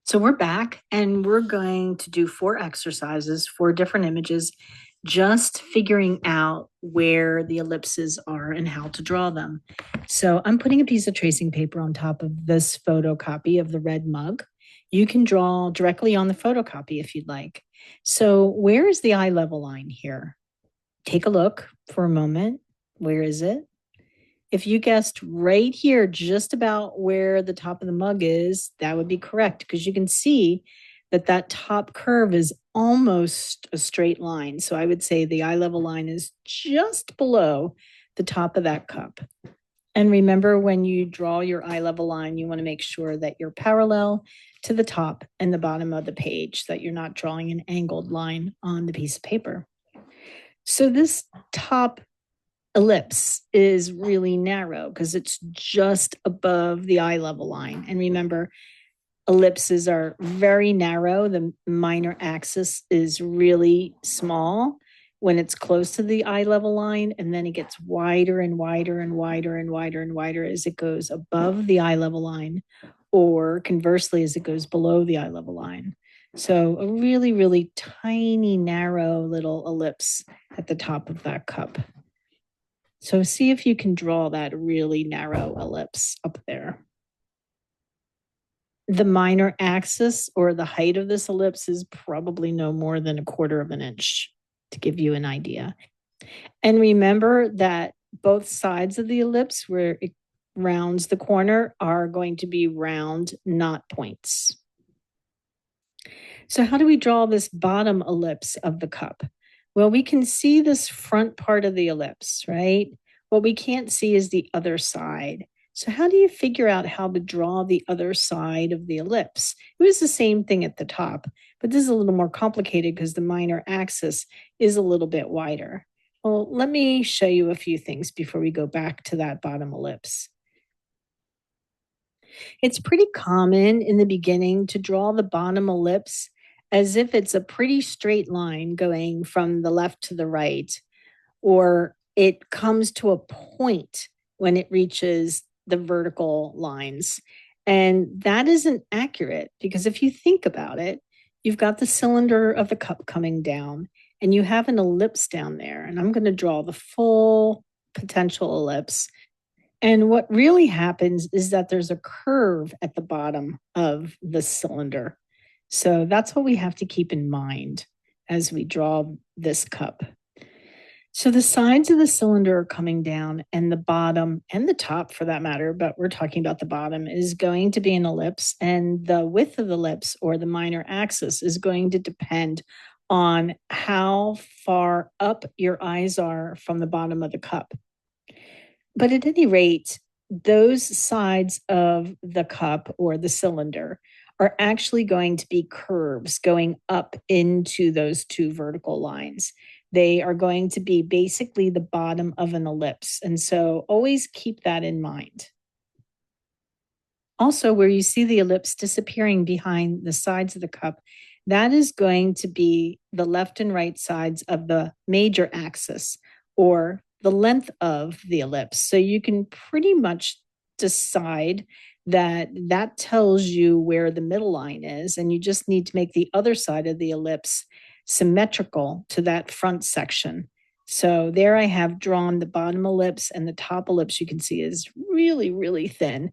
So we're back and we're going to do 4 exercises, 4 different images, just figuring out where the ellipses are and how to draw them. So I'm putting a piece of tracing paper on top of this photocopy of the red mug. You can draw directly on the photocopy if you'd like. So where is the eye level line here? Take a look for a moment. Where is it? If you guessed right here, just about where the top of the mug is, that would be correct because you can see that that top curve is almost a straight line. So I would say the eye level line is just below the top of that cup. And remember, when you draw your eye level line, you want to make sure that you're parallel to the top and the bottom of the page, that you're not drawing an angled line on the piece of paper. So this top ellipse is really narrow because it's just above the eye level line. And remember, ellipses are very narrow. The minor axis is really small when it's close to the eye level line, and then it gets wider and wider and wider and wider and wider as it goes above the eye level line, or conversely, as it goes below the eye level line. So a really, really tiny, narrow little ellipse at the top of that cup. So see if you can draw that really narrow ellipse up there. The minor axis, or the height of this ellipse, is probably no more than 1/4 of an inch, to give you an idea. And remember that both sides of the ellipse, where it rounds the corner, are going to be round, not points. So how do we draw this bottom ellipse of the cup? Well, we can see this front part of the ellipse, right? What we can't see is the other side. So how do you figure out how to draw the other side of the ellipse? It was the same thing at the top, but this is a little more complicated because the minor axis is a little bit wider. Well, let me show you a few things before we go back to that bottom ellipse. It's pretty common in the beginning to draw the bottom ellipse as if it's a pretty straight line going from the left to the right, or it comes to a point when it reaches the vertical lines. And that isn't accurate because if you think about it, you've got the cylinder of the cup coming down and you have an ellipse down there. And I'm going to draw the full potential ellipse. And what really happens is that there's a curve at the bottom of the cylinder. So that's what we have to keep in mind as we draw this cup. So the sides of the cylinder are coming down, and the bottom and the top, for that matter, but we're talking about the bottom, is going to be an ellipse. And the width of the ellipse, or the minor axis, is going to depend on how far up your eyes are from the bottom of the cup. But at any rate, those sides of the cup or the cylinder are actually going to be curves going up into those 2 vertical lines. They are going to be basically the bottom of an ellipse. And so always keep that in mind. Also, where you see the ellipse disappearing behind the sides of the cup, that is going to be the left and right sides of the major axis, or the length of the ellipse. So you can pretty much decide that that tells you where the middle line is, and you just need to make the other side of the ellipse symmetrical to that front section. So there I have drawn the bottom ellipse, and the top ellipse you can see is really, really thin.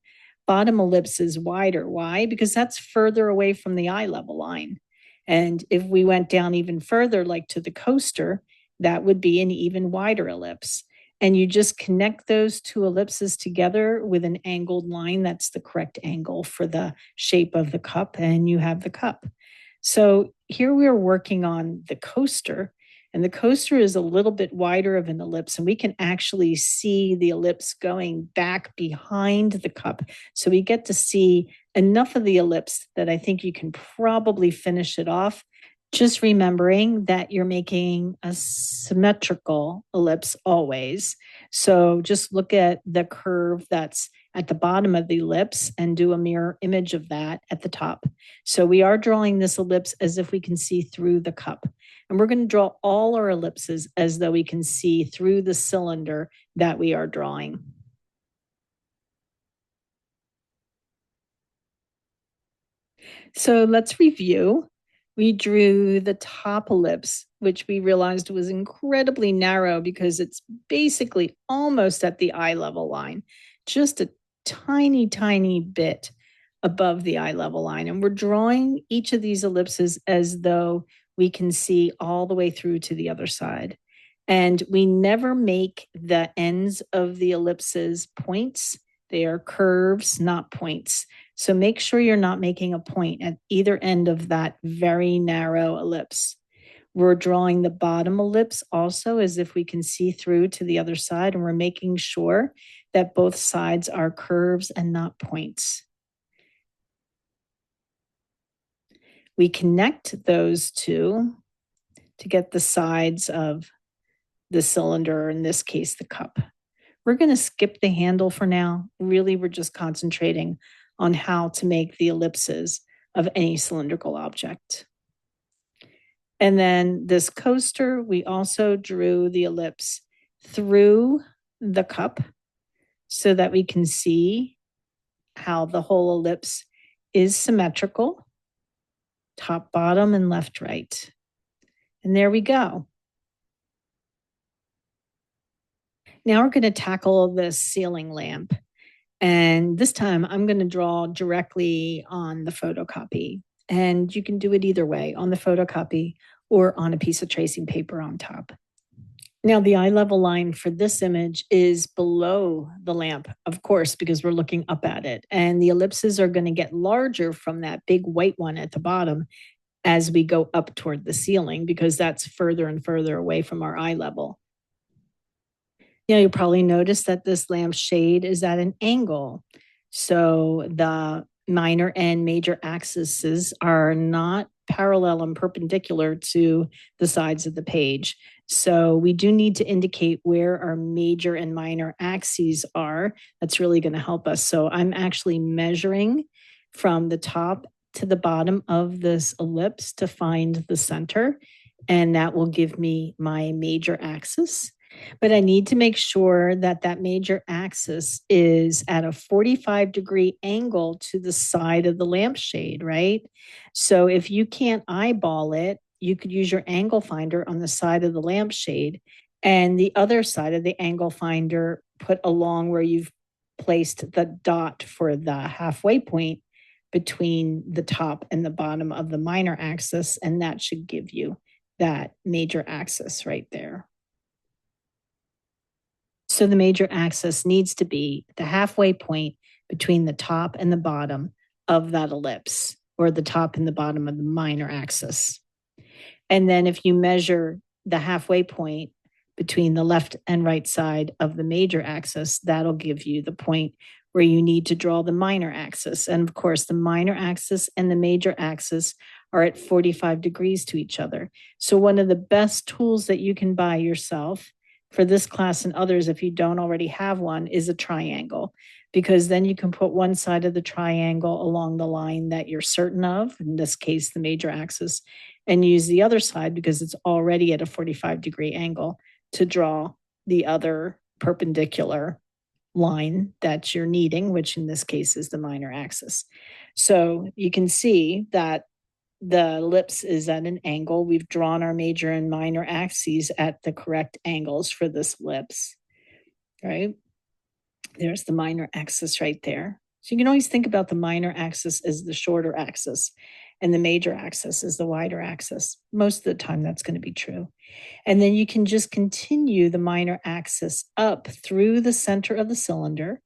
Bottom ellipse is wider. Why? Because that's further away from the eye level line. And if we went down even further, like to the coaster, that would be an even wider ellipse. And you just connect those 2 ellipses together with an angled line. That's the correct angle for the shape of the cup, and you have the cup. So here we're working on the coaster, and the coaster is a little bit wider of an ellipse, and we can actually see the ellipse going back behind the cup. So we get to see enough of the ellipse that I think you can probably finish it off. Just remembering that you're making a symmetrical ellipse always. So just look at the curve that's at the bottom of the ellipse and do a mirror image of that at the top. So we are drawing this ellipse as if we can see through the cup. And we're going to draw all our ellipses as though we can see through the cylinder that we are drawing. So let's review. We drew the top ellipse, which we realized was incredibly narrow because it's basically almost at the eye level line, just a tiny, tiny bit above the eye level line. And we're drawing each of these ellipses as though we can see all the way through to the other side. And we never make the ends of the ellipses points. They are curves, not points. So make sure you're not making a point at either end of that very narrow ellipse. We're drawing the bottom ellipse also as if we can see through to the other side, and we're making sure that both sides are curves and not points. We connect those two to get the sides of the cylinder, or in this case, the cup. We're going to skip the handle for now. Really, we're just concentrating on how to make the ellipses of any cylindrical object. And then this coaster, we also drew the ellipse through the cup so that we can see how the whole ellipse is symmetrical, top, bottom, and left, right. And there we go. Now we're going to tackle this ceiling lamp. And this time I'm going to draw directly on the photocopy. And you can do it either way, on the photocopy or on a piece of tracing paper on top. Now the eye level line for this image is below the lamp, of course, because we're looking up at it. And the ellipses are going to get larger from that big white one at the bottom as we go up toward the ceiling, because that's further and further away from our eye level. Yeah, you'll probably notice that this lamp shade is at an angle. So the minor and major axes are not parallel and perpendicular to the sides of the page. So we do need to indicate where our major and minor axes are. That's really going to help us. So I'm actually measuring from the top to the bottom of this ellipse to find the center, and that will give me my major axis. But I need to make sure that that major axis is at a 45-degree angle to the side of the lampshade, right? So if you can't eyeball it, you could use your angle finder on the side of the lampshade, and the other side of the angle finder put along where you've placed the dot for the halfway point between the top and the bottom of the minor axis, and that should give you that major axis right there. So the major axis needs to be the halfway point between the top and the bottom of that ellipse, or the top and the bottom of the minor axis. And then if you measure the halfway point between the left and right side of the major axis, that'll give you the point where you need to draw the minor axis. And of course, the minor axis and the major axis are at 45 degrees to each other. So one of the best tools that you can buy yourself for this class and others, if you don't already have one, is a triangle, because then you can put one side of the triangle along the line that you're certain of, in this case, the major axis, and use the other side because it's already at a 45-degree angle to draw the other perpendicular line that you're needing, which in this case is the minor axis. So you can see that the ellipse is at an angle. We've drawn our major and minor axes at the correct angles for this ellipse, right? There's the minor axis right there. So you can always think about the minor axis as the shorter axis and the major axis is the wider axis. Most of the time that's going to be true. And then you can just continue the minor axis up through the center of the cylinder.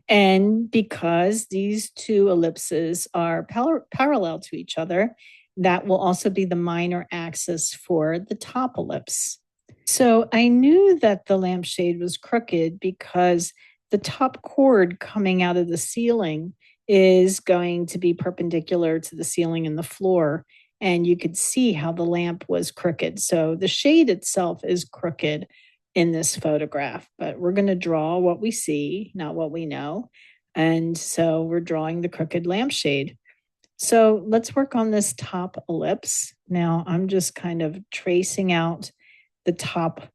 And because these two ellipses are parallel to each other, that will also be the minor axis for the top ellipse. So I knew that the lampshade was crooked because the top cord coming out of the ceiling is going to be perpendicular to the ceiling and the floor. And you could see how the lamp was crooked. So the shade itself is crooked in this photograph, but we're going to draw what we see, not what we know. And so we're drawing the crooked lampshade. So let's work on this top ellipse. Now I'm just kind of tracing out the top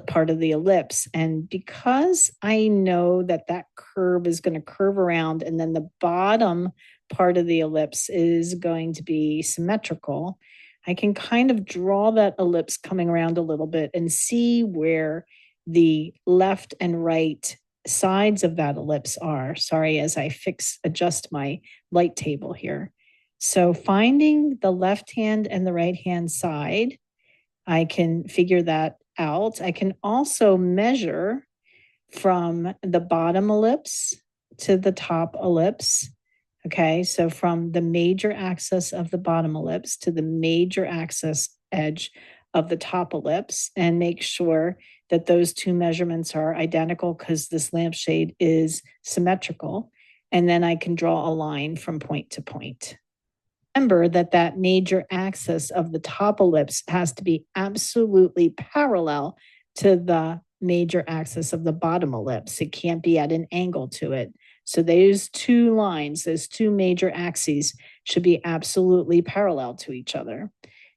part of the ellipse. And because I know that that curve is going to curve around and then the bottom part of the ellipse is going to be symmetrical, I can kind of draw that ellipse coming around a little bit and see where the left and right sides of that ellipse are. Sorry, as I adjust my light table here. So finding the left hand and the right hand side, I can figure that out. I can also measure from the bottom ellipse to the top ellipse. Okay, so from the major axis of the bottom ellipse to the major axis edge of the top ellipse, and make sure that those two measurements are identical because this lampshade is symmetrical. And then I can draw a line from point to point. Remember that that major axis of the top ellipse has to be absolutely parallel to the major axis of the bottom ellipse. It can't be at an angle to it. So those two lines, those two major axes should be absolutely parallel to each other.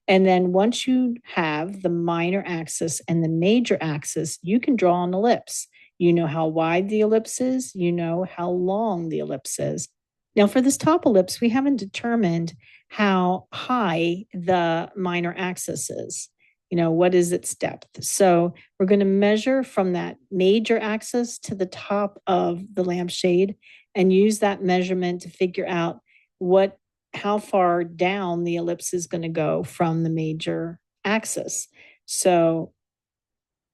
And then once you have the minor axis and the major axis, you can draw an ellipse. You know how wide the ellipse is, you know how long the ellipse is. Now, for this top ellipse, we haven't determined how high the minor axis is. What is its depth? So we're going to measure from that major axis to the top of the lampshade and use that measurement to figure out how far down the ellipse is going to go from the major axis. So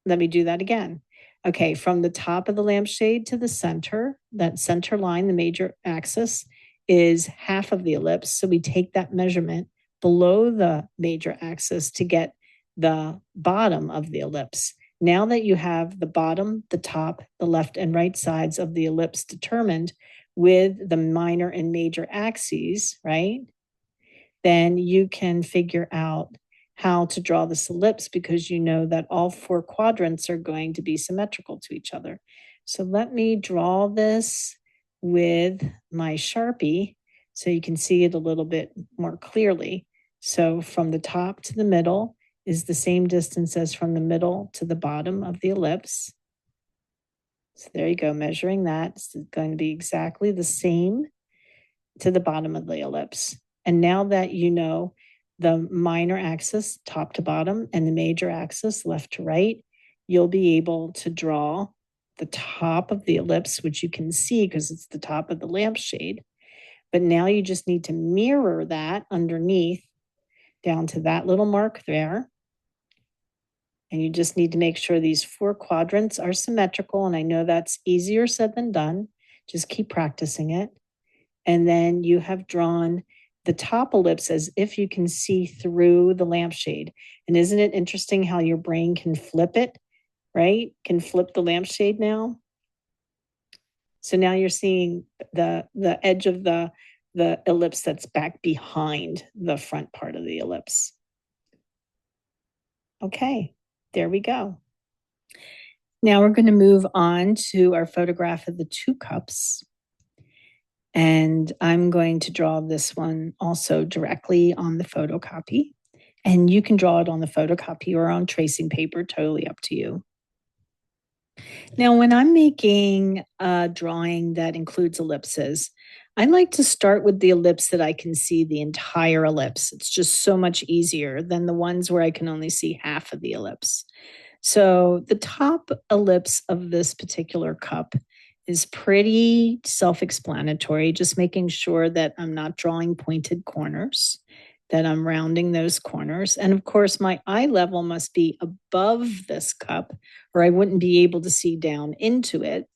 let me do that again. Okay, from the top of the lampshade to the center, that center line, the major axis, is half of the ellipse. So we take that measurement below the major axis to get the bottom of the ellipse. Now that you have the bottom, the top, the left and right sides of the ellipse determined with the minor and major axes, right? Then you can figure out how to draw this ellipse because you know that all four quadrants are going to be symmetrical to each other. So let me draw this with my Sharpie so you can see it a little bit more clearly. So from the top to the middle is the same distance as from the middle to the bottom of the ellipse. So there you go, measuring that. It's going to be exactly the same to the bottom of the ellipse. And now that you know the minor axis, top to bottom, and the major axis, left to right, you'll be able to draw the top of the ellipse, which you can see because it's the top of the lampshade. But now you just need to mirror that underneath down to that little mark there. And you just need to make sure these four quadrants are symmetrical. And I know that's easier said than done. Just keep practicing it. And then you have drawn the top ellipse as if you can see through the lampshade. And isn't it interesting how your brain can flip it, right? Can flip the lampshade now. So now you're seeing the edge of the ellipse that's back behind the front part of the ellipse. Okay, there we go. Now we're going to move on to our photograph of the two cups. And I'm going to draw this one also directly on the photocopy. And you can draw it on the photocopy or on tracing paper, totally up to you. Now, when I'm making a drawing that includes ellipses, I like to start with the ellipse that I can see the entire ellipse. It's just so much easier than the ones where I can only see half of the ellipse. So the top ellipse of this particular cup is pretty self-explanatory, just making sure that I'm not drawing pointed corners, that I'm rounding those corners. And of course, my eye level must be above this cup or I wouldn't be able to see down into it.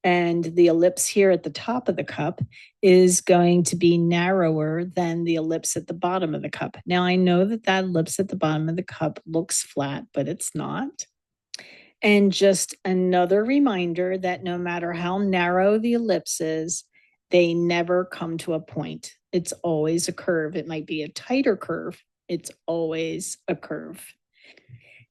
And the ellipse here at the top of the cup is going to be narrower than the ellipse at the bottom of the cup. Now, I know that that ellipse at the bottom of the cup looks flat, but it's not. And just another reminder that no matter how narrow the ellipse is, they never come to a point. It's always a curve. It might be a tighter curve. It's always a curve.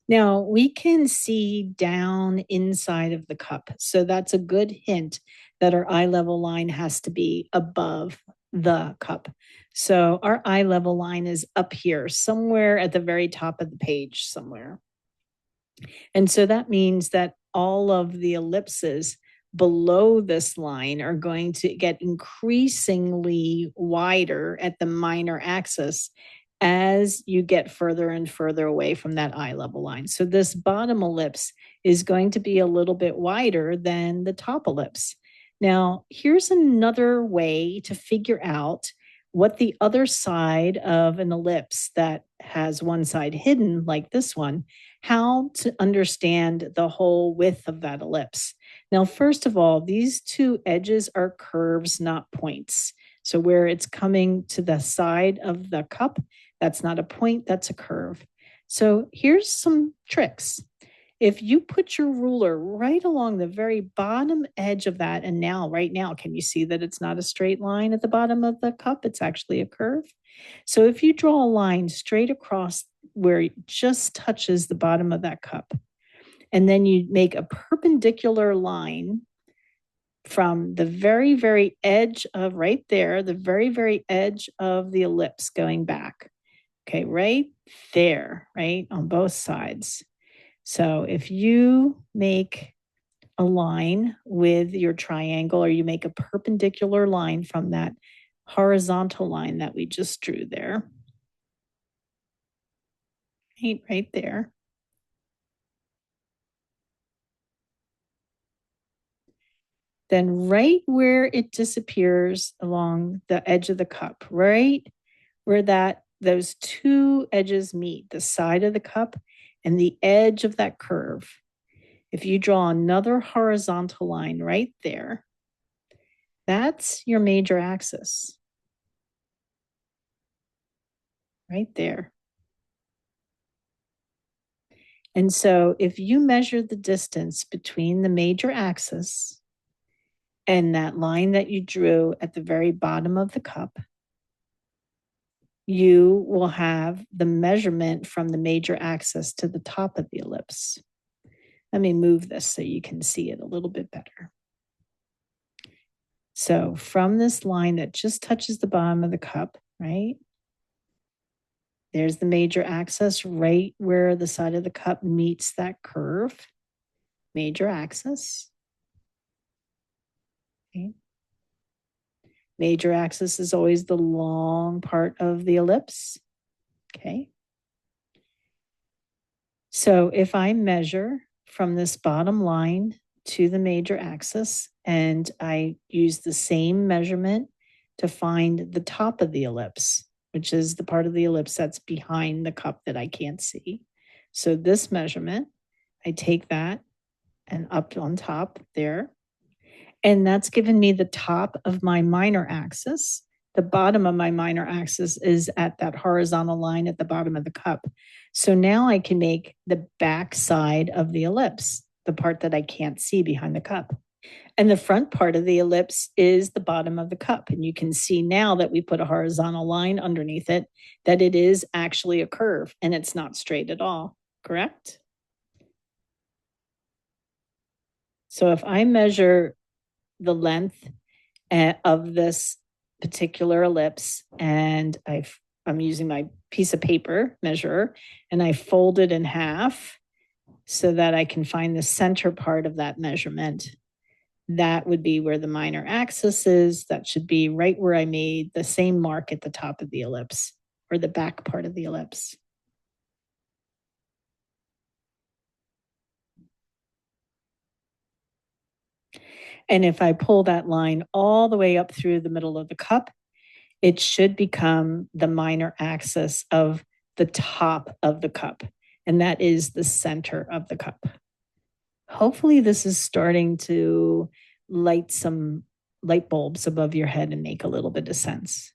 Now, we can see down inside of the cup. So that's a good hint that our eye level line has to be above the cup. So our eye level line is up here, somewhere at the very top of the page somewhere. And so that means that all of the ellipses below this line are going to get increasingly wider at the minor axis as you get further and further away from that eye level line. So this bottom ellipse is going to be a little bit wider than the top ellipse. Now, here's another way to figure out what the other side of an ellipse that has one side hidden, like this one, how to understand the whole width of that ellipse. Now, first of all, these two edges are curves, not points. So where it's coming to the side of the cup, that's not a point, that's a curve. So here's some tricks. If you put your ruler right along the very bottom edge of that, and now, right now, can you see that it's not a straight line at the bottom of the cup? It's actually a curve. So if you draw a line straight across where it just touches the bottom of that cup, and then you make a perpendicular line from the very, very edge of right there, the very, very edge of the ellipse going back. Okay, right there, right on both sides. So if you make a line with your triangle, or you make a perpendicular line from that horizontal line that we just drew there, right there. Then right where it disappears along the edge of the cup, right where those two edges meet, the side of the cup and the edge of that curve. If you draw another horizontal line right there, that's your major axis. Right there. And so if you measure the distance between the major axis and that line that you drew at the very bottom of the cup, you will have the measurement from the major axis to the top of the ellipse. Let me move this so you can see it a little bit better. So from this line that just touches the bottom of the cup, right? There's the major axis right where the side of the cup meets that curve. Major axis. Okay. Major axis is always the long part of the ellipse. Okay. So if I measure from this bottom line to the major axis, and I use the same measurement to find the top of the ellipse, which is the part of the ellipse that's behind the cup that I can't see. So this measurement, I take that and up on top there, and that's given me the top of my minor axis. The bottom of my minor axis is at that horizontal line at the bottom of the cup. So now I can make the back side of the ellipse, the part that I can't see behind the cup. And the front part of the ellipse is the bottom of the cup. And you can see now that we put a horizontal line underneath it, that it is actually a curve and it's not straight at all, correct? So if I measure the length of this particular ellipse, and I'm using my piece of paper measurer, and I fold it in half so that I can find the center part of that measurement. That would be where the minor axis is. That should be right where I made the same mark at the top of the ellipse, or the back part of the ellipse. And if I pull that line all the way up through the middle of the cup, it should become the minor axis of the top of the cup, and that is the center of the cup. Hopefully this is starting to light some light bulbs above your head and make a little bit of sense.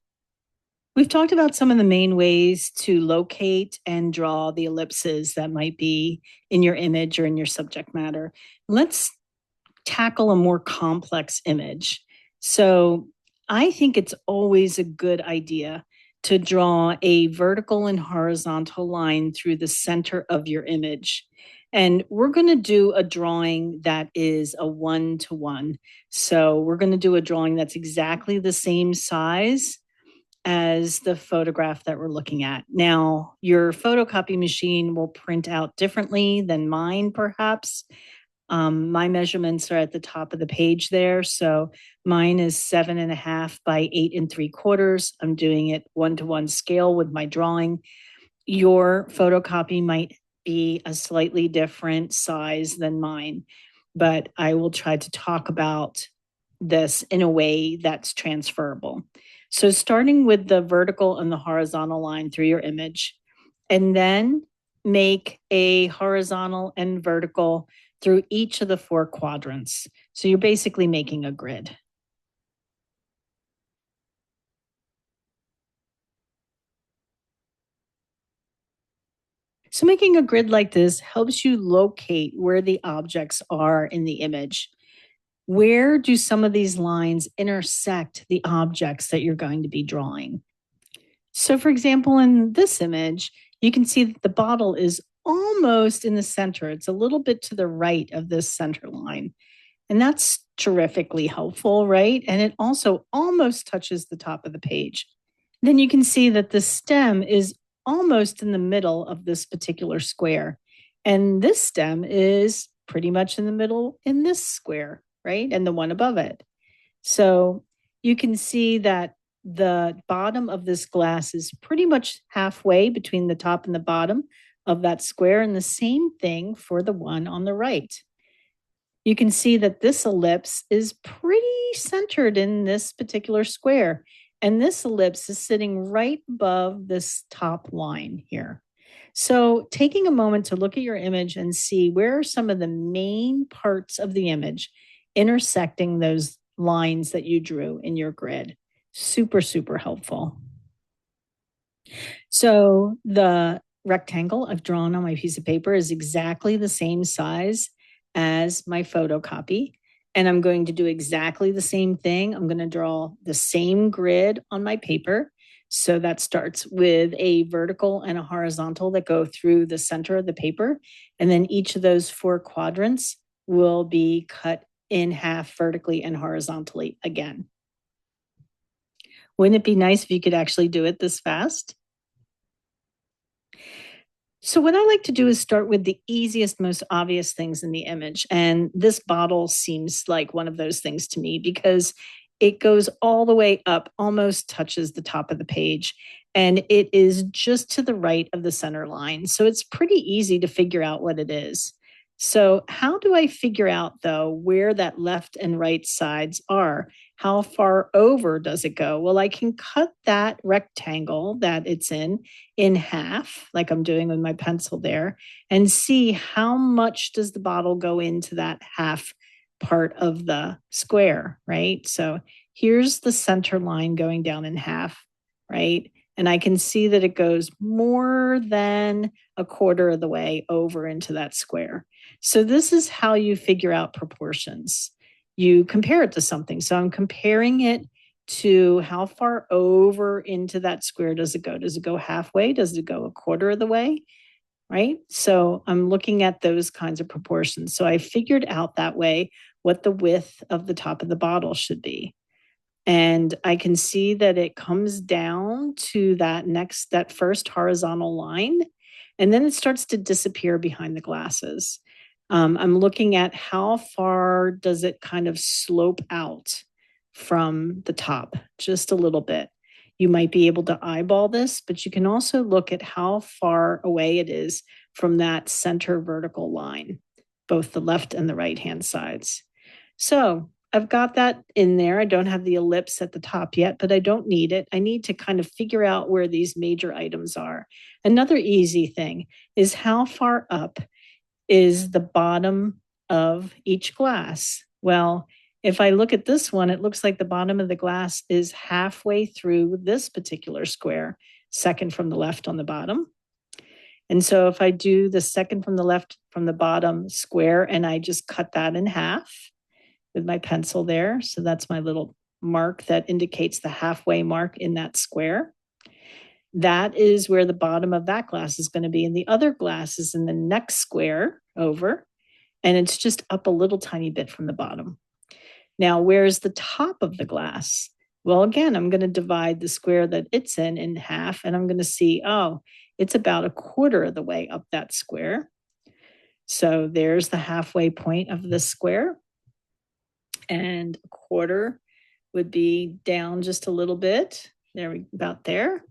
We've talked about some of the main ways to locate and draw the ellipses that might be in your image or in your subject matter. Let's tackle a more complex image. So I think it's always a good idea to draw a vertical and horizontal line through the center of your image. And we're going to do a drawing that is a 1-to-1. So we're going to do a drawing that's exactly the same size as the photograph that we're looking at. Now, your photocopy machine will print out differently than mine, perhaps. My measurements are at the top of the page there. So mine is 7.5 by 8 3/4. I'm doing it 1-to-1 scale with my drawing. Your photocopy might be a slightly different size than mine, but I will try to talk about this in a way that's transferable. So starting with the vertical and the horizontal line through your image, and then make a horizontal and vertical through each of the 4 quadrants. So you're basically making a grid. So making a grid like this helps you locate where the objects are in the image. Where do some of these lines intersect the objects that you're going to be drawing? So for example, in this image, you can see that the bottle is almost in the center. It's a little bit to the right of this center line. And that's terrifically helpful, right? And it also almost touches the top of the page. Then you can see that the stem is almost in the middle of this particular square. And this stem is pretty much in the middle in this square, right? And the one above it. So you can see that the bottom of this glass is pretty much halfway between the top and the bottom of that square. And the same thing for the one on the right. You can see that this ellipse is pretty centered in this particular square. And this ellipse is sitting right above this top line here. So taking a moment to look at your image and see where are some of the main parts of the image intersecting those lines that you drew in your grid. Super, super helpful. So the rectangle I've drawn on my piece of paper is exactly the same size as my photocopy. And I'm going to do exactly the same thing. I'm going to draw the same grid on my paper. So that starts with a vertical and a horizontal that go through the center of the paper. And then each of those 4 quadrants will be cut in half vertically and horizontally again. Wouldn't it be nice if you could actually do it this fast? So what I like to do is start with the easiest, most obvious things in the image. And this bottle seems like one of those things to me because it goes all the way up, almost touches the top of the page. And it is just to the right of the center line. So it's pretty easy to figure out what it is. So how do I figure out, though, where that left and right sides are? How far over does it go? Well, I can cut that rectangle that it's in half, like I'm doing with my pencil there, and see how much does the bottle go into that half part of the square, right? So here's the center line going down in half, right? And I can see that it goes more than a quarter of the way over into that square. So this is how you figure out proportions. You compare it to something. So I'm comparing it to how far over into that square does it go? Does it go halfway? Does it go a quarter of the way? Right? So I'm looking at those kinds of proportions. So I figured out that way what the width of the top of the bottle should be. And I can see that it comes down to that first horizontal line, and then it starts to disappear behind the glasses. I'm looking at how far does it kind of slope out from the top, just a little bit. You might be able to eyeball this, but you can also look at how far away it is from that center vertical line, both the left and the right-hand sides. So I've got that in there. I don't have the ellipse at the top yet, but I don't need it. I need to kind of figure out where these major items are. Another easy thing is how far up is the bottom of each glass. Well, if I look at this one, it looks like the bottom of the glass is halfway through this particular square, second from the left on the bottom. And so if I do the second from the left from the bottom square and I just cut that in half with my pencil there, so that's my little mark that indicates the halfway mark in that square. That is where the bottom of that glass is going to be. And the other glass is in the next square over, and it's just up a little tiny bit from the bottom. Now, where's the top of the glass? Well, again, I'm going to divide the square that it's in half, and I'm going to see, oh, it's about a quarter of the way up that square. So there's the halfway point of the square. And a quarter would be down just a little bit. About there.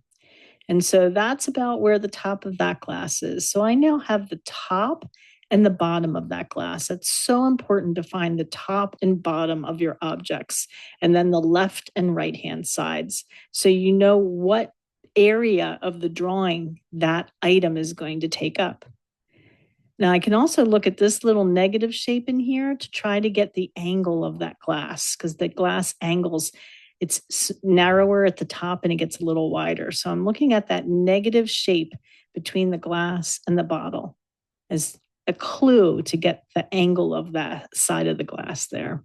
And so that's about where the top of that glass is. So I now have the top and the bottom of that glass. It's so important to find the top and bottom of your objects, and then the left and right hand sides. So you know what area of the drawing that item is going to take up. Now I can also look at this little negative shape in here to try to get the angle of that glass, because the glass angles, it's narrower at the top and it gets a little wider. So I'm looking at that negative shape between the glass and the bottle as a clue to get the angle of that side of the glass there.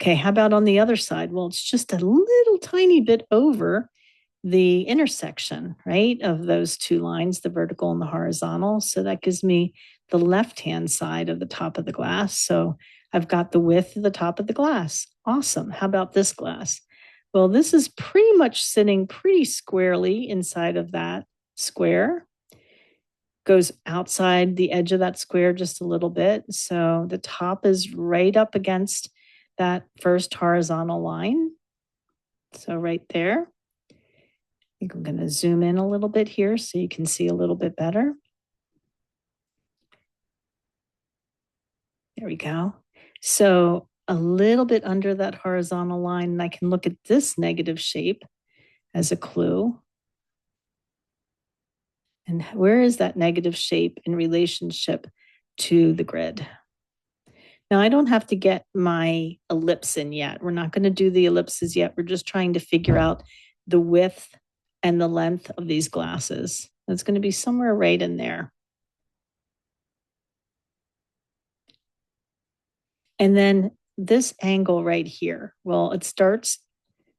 Okay, how about on the other side? Well, it's just a little tiny bit over the intersection, right, of those two lines, the vertical and the horizontal. So that gives me the left-hand side of the top of the glass. So I've got the width of the top of the glass. Awesome. How about this glass? Well, this is pretty much sitting pretty squarely inside of that square. Goes outside the edge of that square just a little bit. So the top is right up against that first horizontal line. So right there. I think I'm going to zoom in a little bit here so you can see a little bit better. There we go. So a little bit under that horizontal line, and I can look at this negative shape as a clue. And where is that negative shape in relationship to the grid? Now, I don't have to get my ellipse in yet. We're not going to do the ellipses yet. We're just trying to figure out the width and the length of these glasses. It's going to be somewhere right in there. And then this angle right here, well, it starts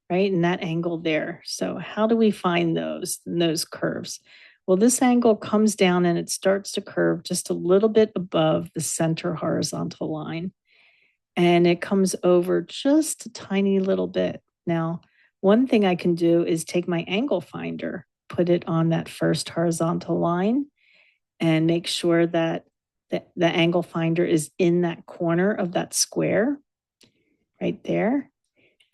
right in that angle there. So how do we find those curves? Well, this angle comes down and it starts to curve just a little bit above the center horizontal line. And it comes over just a tiny little bit. Now, one thing I can do is take my angle finder, put it on that first horizontal line, and make sure that the angle finder is in that corner of that square right there.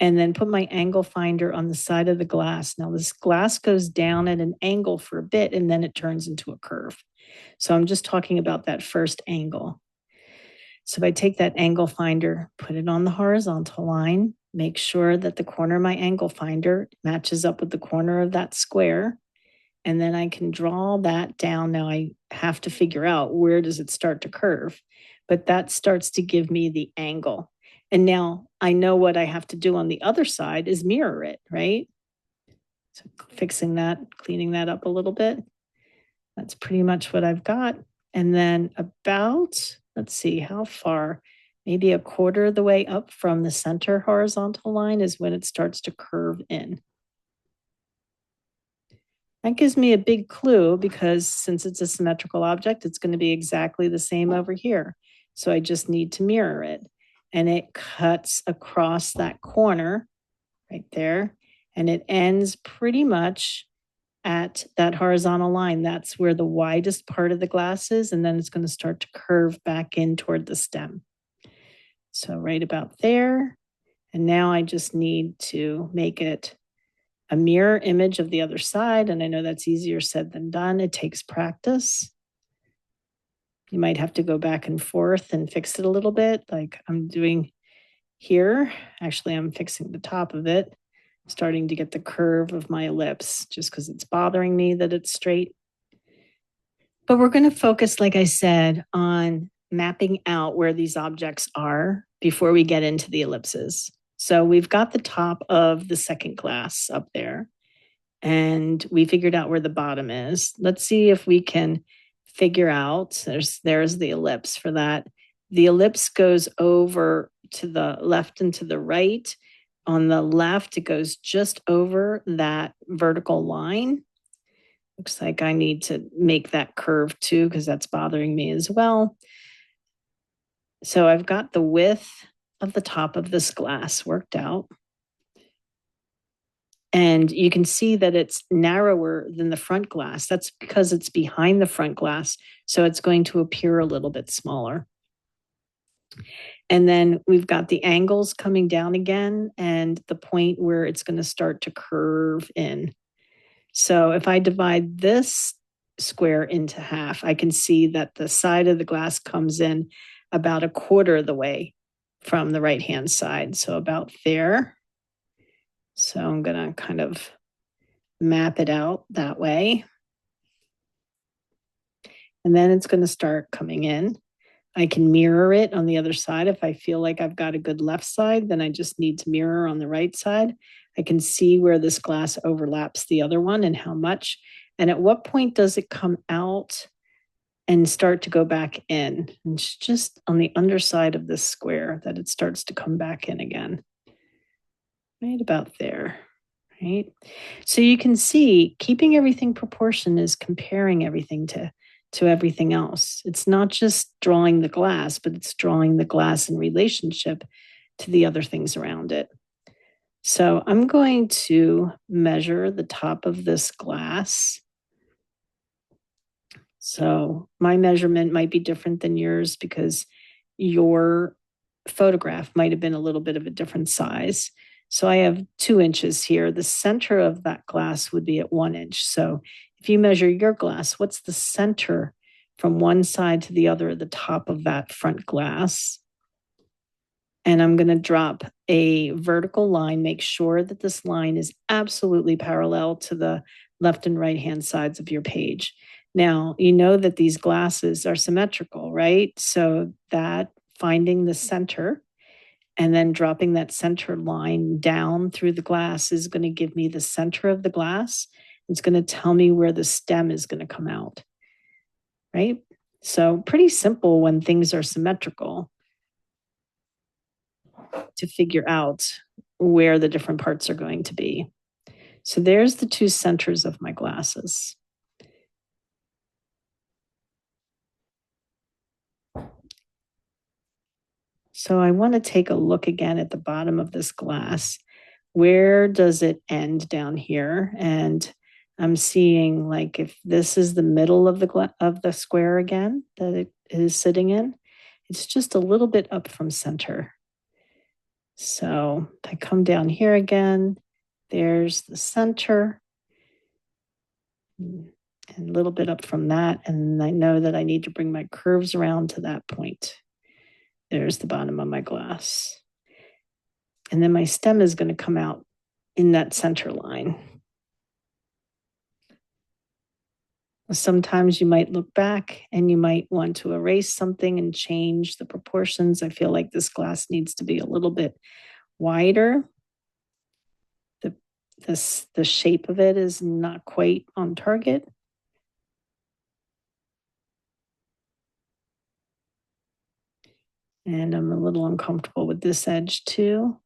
And then put my angle finder on the side of the glass. Now this glass goes down at an angle for a bit and then it turns into a curve. So I'm just talking about that first angle. So if I take that angle finder, put it on the horizontal line, make sure that the corner of my angle finder matches up with the corner of that square, and then I can draw that down. Now I have to figure out where does it start to curve, but that starts to give me the angle. And now I know what I have to do on the other side is mirror it, right? So fixing that, cleaning that up a little bit. That's pretty much what I've got. And then about, let's see, how far? Maybe a quarter of the way up from the center horizontal line is when it starts to curve in. That gives me a big clue because since it's a symmetrical object, it's going to be exactly the same over here. So I just need to mirror it. And it cuts across that corner right there. And it ends pretty much at that horizontal line. That's where the widest part of the glass is. And then it's going to start to curve back in toward the stem. So right about there. And now I just need to make it a mirror image of the other side. And I know that's easier said than done. It takes practice. You might have to go back and forth and fix it a little bit like I'm doing here. Actually, I'm fixing the top of it, starting to get the curve of my ellipse just because it's bothering me that it's straight. But we're going to focus, like I said, on mapping out where these objects are before we get into the ellipses. So we've got the top of the second glass up there, and we figured out where the bottom is. Let's see if we can figure out, there's the ellipse for that. The ellipse goes over to the left and to the right. On the left, it goes just over that vertical line. Looks like I need to make that curve too, because that's bothering me as well. So I've got the width of the top of this glass worked out. And you can see that it's narrower than the front glass. That's because it's behind the front glass. So it's going to appear a little bit smaller. And then we've got the angles coming down again and the point where it's going to start to curve in. So if I divide this square into half, I can see that the side of the glass comes in about a quarter of the way from the right-hand side. So about there. So I'm going to kind of map it out that way. And then it's going to start coming in. I can mirror it on the other side. If I feel like I've got a good left side, then I just need to mirror on the right side. I can see where this glass overlaps the other one and how much. And at what point does it come out and start to go back in? And it's just on the underside of this square that it starts to come back in again. Right about there. Right. So you can see keeping everything proportion is comparing everything to everything else. It's not just drawing the glass, but it's drawing the glass in relationship to the other things around it. So I'm going to measure the top of this glass. So my measurement might be different than yours because your photograph might have been a little bit of a different size. So I have 2 inches here. The center of that glass would be at 1 inch. So if you measure your glass, what's the center from one side to the other of the top of that front glass? And I'm going to drop a vertical line, make sure that this line is absolutely parallel to the left and right hand sides of your page. Now, you know that these glasses are symmetrical, right? So that finding the center and then dropping that center line down through the glass is going to give me the center of the glass. It's going to tell me where the stem is going to come out, right? So pretty simple when things are symmetrical to figure out where the different parts are going to be. So there's the 2 centers of my glasses. So I want to take a look again at the bottom of this glass. Where does it end down here? And I'm seeing like if this is the middle of the square again that it is sitting in, it's just a little bit up from center. So if I come down here again, there's the center and a little bit up from that. And I know that I need to bring my curves around to that point. There's the bottom of my glass. And then my stem is going to come out in that center line. Sometimes you might look back and you might want to erase something and change the proportions. I feel like this glass needs to be a little bit wider. The shape of it is not quite on target. And I'm a little uncomfortable with this edge too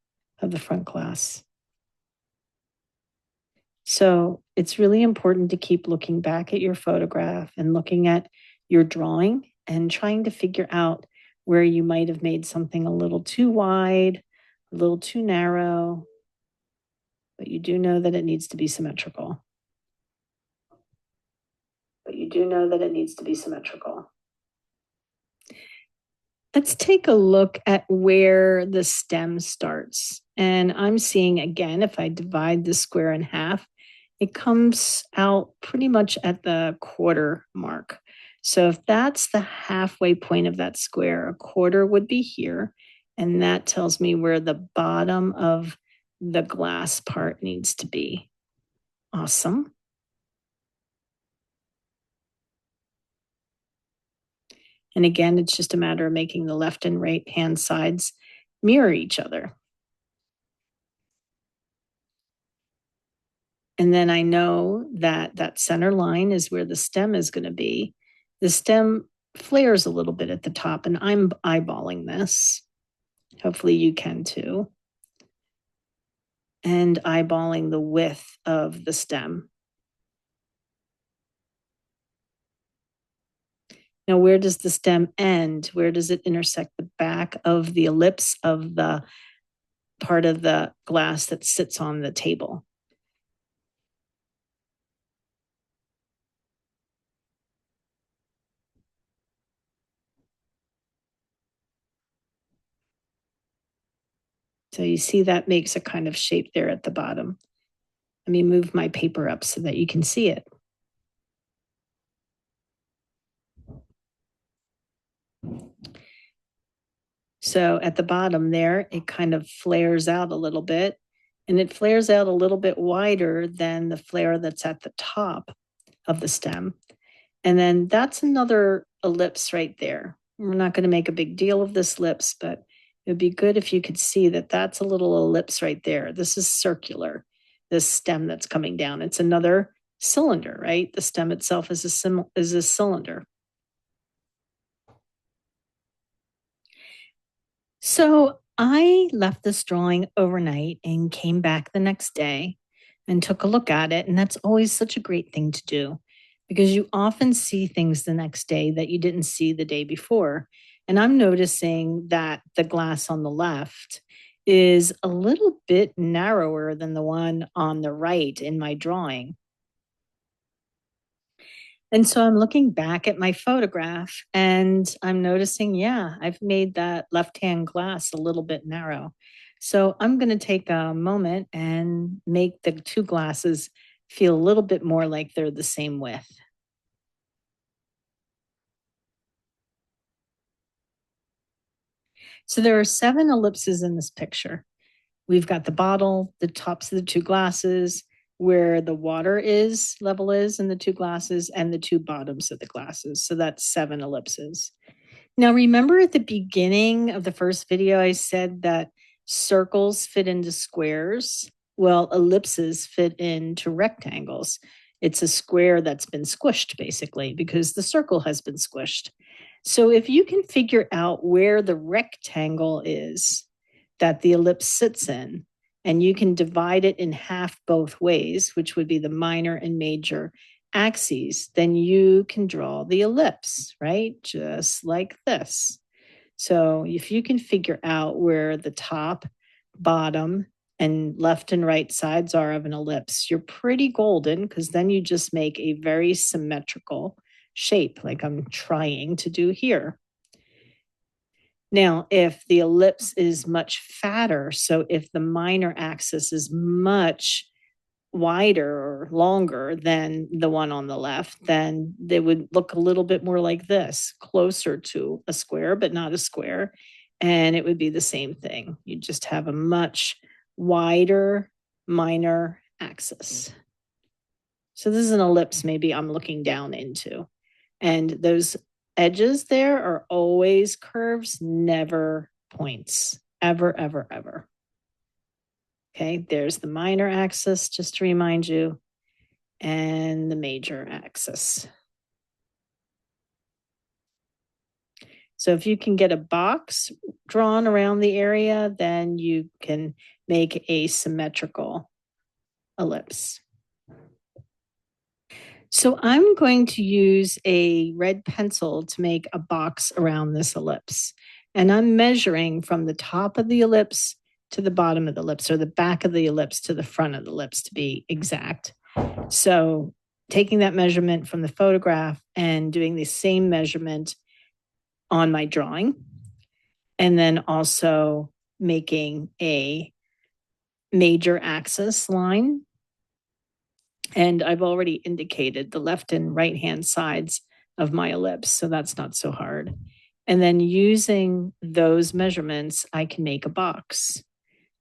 of the front glass. So it's really important to keep looking back at your photograph and looking at your drawing and trying to figure out where you might have made something a little too wide, a little too narrow, but you do know that it needs to be symmetrical. Let's take a look at where the stem starts. And I'm seeing again, if I divide the square in half, it comes out pretty much at the quarter mark. So if that's the halfway point of that square, a quarter would be here. And that tells me where the bottom of the glass part needs to be. Awesome. And again, it's just a matter of making the left and right hand sides mirror each other. And then I know that that center line is where the stem is going to be. The stem flares a little bit at the top, and I'm eyeballing this. Hopefully you can too. And eyeballing the width of the stem. Now, where does the stem end? Where does it intersect the back of the ellipse of the part of the glass that sits on the table? So you see that makes a kind of shape there at the bottom. Let me move my paper up so that you can see it. So at the bottom there, it kind of flares out a little bit, and it flares out a little bit wider than the flare that's at the top of the stem. And then that's another ellipse right there. We're not going to make a big deal of this ellipse, but it would be good if you could see that that's a little ellipse right there. This is circular, this stem that's coming down. It's another cylinder, right? The stem itself is a cylinder. So I left this drawing overnight and came back the next day and took a look at it. And that's always such a great thing to do because you often see things the next day that you didn't see the day before. And I'm noticing that the glass on the left is a little bit narrower than the one on the right in my drawing. And so I'm looking back at my photograph and I'm noticing, yeah, I've made that left hand glass a little bit narrow. So I'm going to take a moment and make the two glasses feel a little bit more like they're the same width. So there are 7 ellipses in this picture. We've got the bottle, the tops of the two glasses, where the water is level is in the two glasses, and the two bottoms of the glasses. So that's 7 ellipses. Now, remember at the beginning of the first video, I said that circles fit into squares? Well, ellipses fit into rectangles. It's a square that's been squished, basically, because the circle has been squished. So if you can figure out where the rectangle is that the ellipse sits in, and you can divide it in half both ways, which would be the minor and major axes, then you can draw the ellipse, right? Just like this. So if you can figure out where the top, bottom, and left and right sides are of an ellipse, you're pretty golden because then you just make a very symmetrical shape like I'm trying to do here. Now, if the ellipse is much fatter, so if the minor axis is much wider or longer than the one on the left, then they would look a little bit more like this, closer to a square, but not a square. And it would be the same thing. You just have a much wider minor axis. So this is an ellipse maybe I'm looking down into. And those edges there are always curves, never points, ever, ever, ever. Okay, there's the minor axis, just to remind you, and the major axis. So if you can get a box drawn around the area, then you can make a symmetrical ellipse. So I'm going to use a red pencil to make a box around this ellipse. And I'm measuring from the top of the ellipse to the bottom of the ellipse, or the back of the ellipse to the front of the ellipse to be exact. So taking that measurement from the photograph and doing the same measurement on my drawing, and then also making a major axis line. And I've already indicated the left and right hand sides of my ellipse, so that's not so hard. And then using those measurements, I can make a box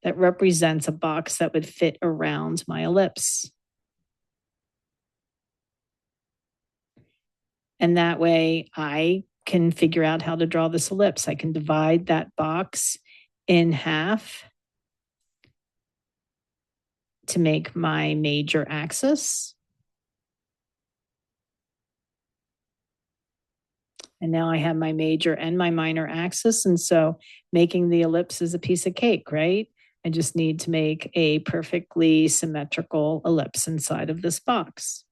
that represents a box that would fit around my ellipse. And that way I can figure out how to draw this ellipse. I can divide that box in half to make my major axis. And now I have my major and my minor axis. And so making the ellipse is a piece of cake, right? I just need to make a perfectly symmetrical ellipse inside of this box.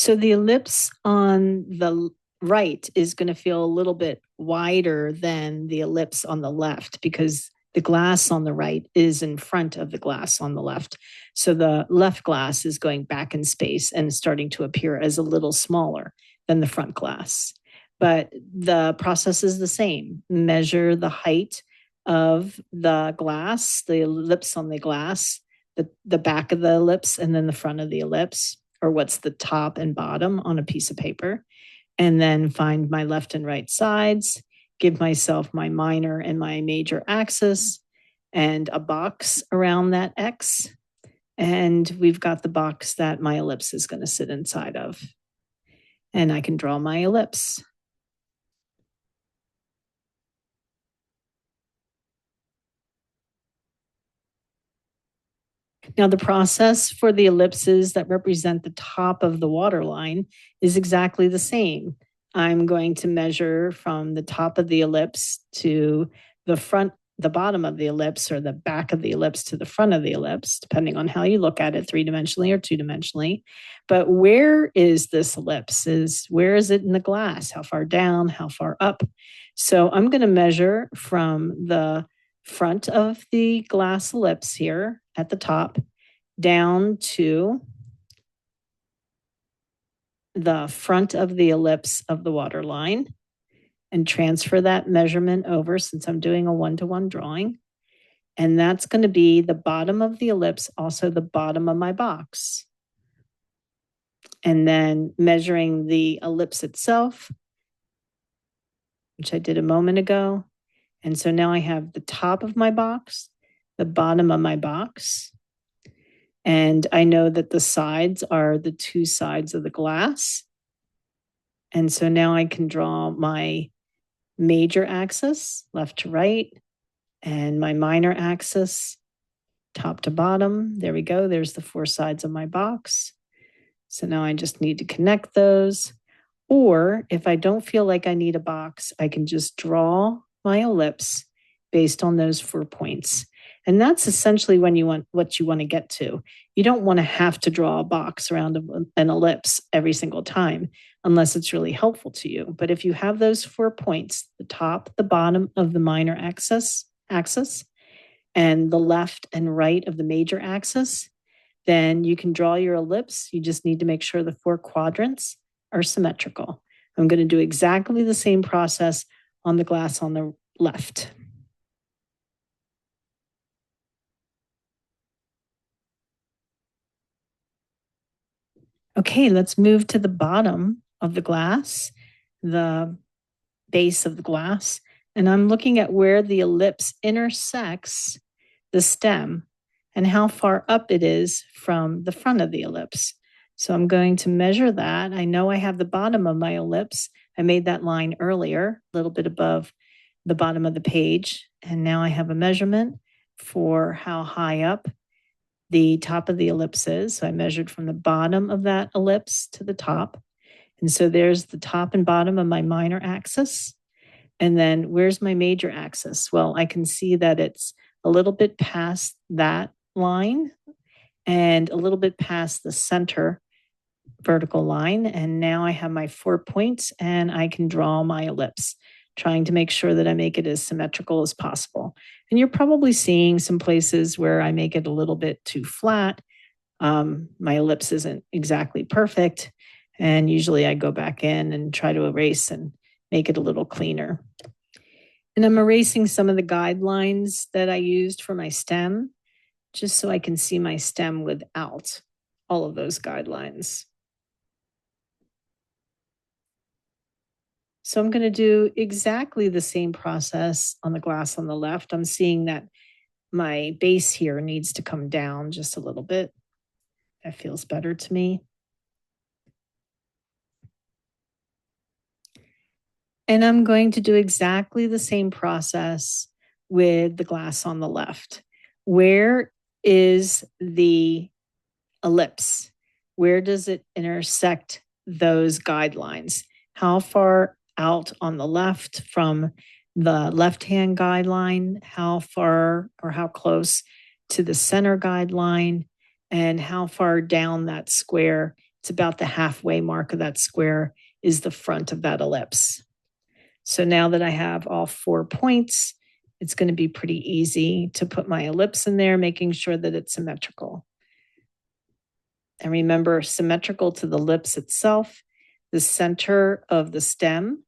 So the ellipse on the right is going to feel a little bit wider than the ellipse on the left because the glass on the right is in front of the glass on the left. So the left glass is going back in space and starting to appear as a little smaller than the front glass. But the process is the same. Measure the height of the glass, the ellipse on the glass, the back of the ellipse, and then the front of the ellipse, or what's the top and bottom on a piece of paper, and then find my left and right sides, give myself my minor and my major axis and a box around that X. And we've got the box that my ellipse is going to sit inside of. And I can draw my ellipse. Now, the process for the ellipses that represent the top of the water line is exactly the same. I'm going to measure from the top of the ellipse to the bottom of the ellipse, or the back of the ellipse to the front of the ellipse, depending on how you look at it, 3-dimensionally or 2-dimensionally. But where is this ellipse? Where is it in the glass? How far down? How far up? So I'm going to measure from the front of the glass ellipse here at the top down to the front of the ellipse of the water line and transfer that measurement over, since I'm doing a 1-to-1 drawing. And that's going to be the bottom of the ellipse, also the bottom of my box. And then measuring the ellipse itself, which I did a moment ago. And so now I have the top of my box, the bottom of my box. And I know that the sides are the two sides of the glass. And so now I can draw my major axis, left to right, and my minor axis, top to bottom. There we go. There's the 4 sides of my box. So now I just need to connect those. Or if I don't feel like I need a box, I can just draw my ellipse based on those 4 points. And that's essentially what you want to get to. You don't want to have to draw a box around an ellipse every single time unless it's really helpful to you. But if you have those 4 points, the top, the bottom of the minor axis, and the left and right of the major axis, then you can draw your ellipse. You just need to make sure the 4 quadrants are symmetrical. I'm going to do exactly the same process on the glass on the left. Okay, let's move to the bottom of the glass, the base of the glass, and I'm looking at where the ellipse intersects the stem and how far up it is from the front of the ellipse. So I'm going to measure that. I know I have the bottom of my ellipse. I made that line earlier, a little bit above the bottom of the page. And now I have a measurement for how high up the top of the ellipse is. So I measured from the bottom of that ellipse to the top. And so there's the top and bottom of my minor axis. And then where's my major axis? Well, I can see that it's a little bit past that line and a little bit past the center vertical line. And now I have my 4 points and I can draw my ellipse, trying to make sure that I make it as symmetrical as possible. And you're probably seeing some places where I make it a little bit too flat. My ellipse isn't exactly perfect. And usually I go back in and try to erase and make it a little cleaner. And I'm erasing some of the guidelines that I used for my stem, just so I can see my stem without all of those guidelines. So I'm going to do exactly the same process on the glass on the left. I'm seeing that my base here needs to come down just a little bit. That feels better to me. And I'm going to do exactly the same process with the glass on the left. Where is the ellipse? Where does it intersect those guidelines? How far out on the left from the left-hand guideline? How far or how close to the center guideline? And how far down that square It's about the halfway mark of that square is the front of that ellipse. So now that I have all 4 points, it's going to be pretty easy to put my ellipse in there, making sure that it's symmetrical. And remember, symmetrical to the ellipse itself, the center of the stem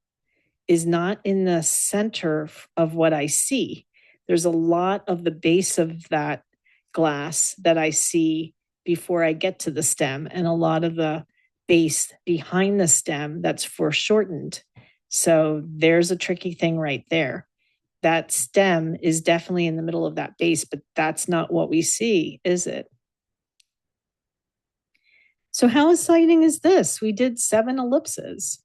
is not in the center of what I see. There's a lot of the base of that glass that I see before I get to the stem, and a lot of the base behind the stem that's foreshortened. So there's a tricky thing right there. That stem is definitely in the middle of that base, but that's not what we see, is it? So how exciting is this? We did 7 ellipses.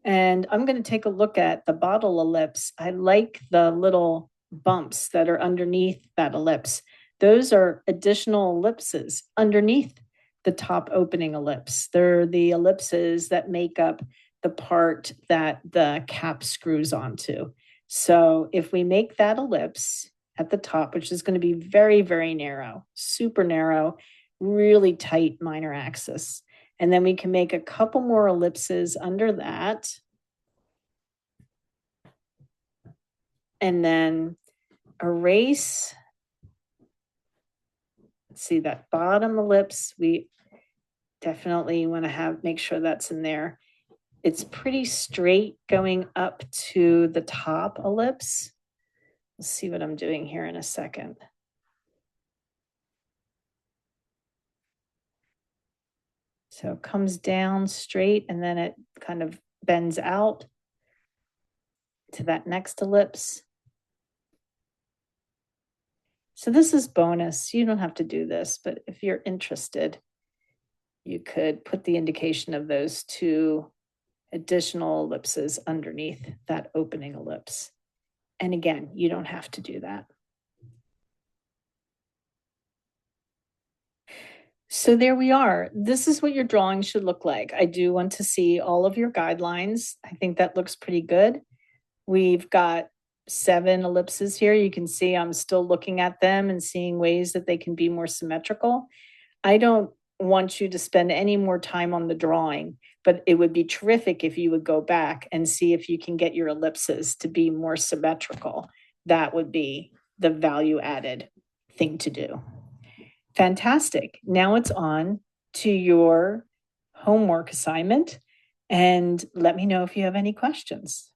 And I'm going to take a look at the bottle ellipse. I like the little bumps that are underneath that ellipse. Those are additional ellipses underneath the top opening ellipse. They're the ellipses that make up the part that the cap screws onto. So if we make that ellipse at the top, which is going to be very, very narrow, super narrow, really tight minor axis. And then we can make a couple more ellipses under that. And then erase. Let's see that bottom ellipse. We definitely want to make sure that's in there. It's pretty straight going up to the top ellipse. Let's see what I'm doing here in a second. So it comes down straight and then it kind of bends out to that next ellipse. So this is bonus. You don't have to do this, but if you're interested, you could put the indication of those 2 additional ellipses underneath that opening ellipse. And again, you don't have to do that. So there we are. This is what your drawing should look like. I do want to see all of your guidelines. I think that looks pretty good. We've got 7 ellipses here. You can see I'm still looking at them and seeing ways that they can be more symmetrical. I don't want you to spend any more time on the drawing, but it would be terrific if you would go back and see if you can get your ellipses to be more symmetrical. That would be the value added thing to do. Fantastic. Now it's on to your homework assignment, and let me know if you have any questions.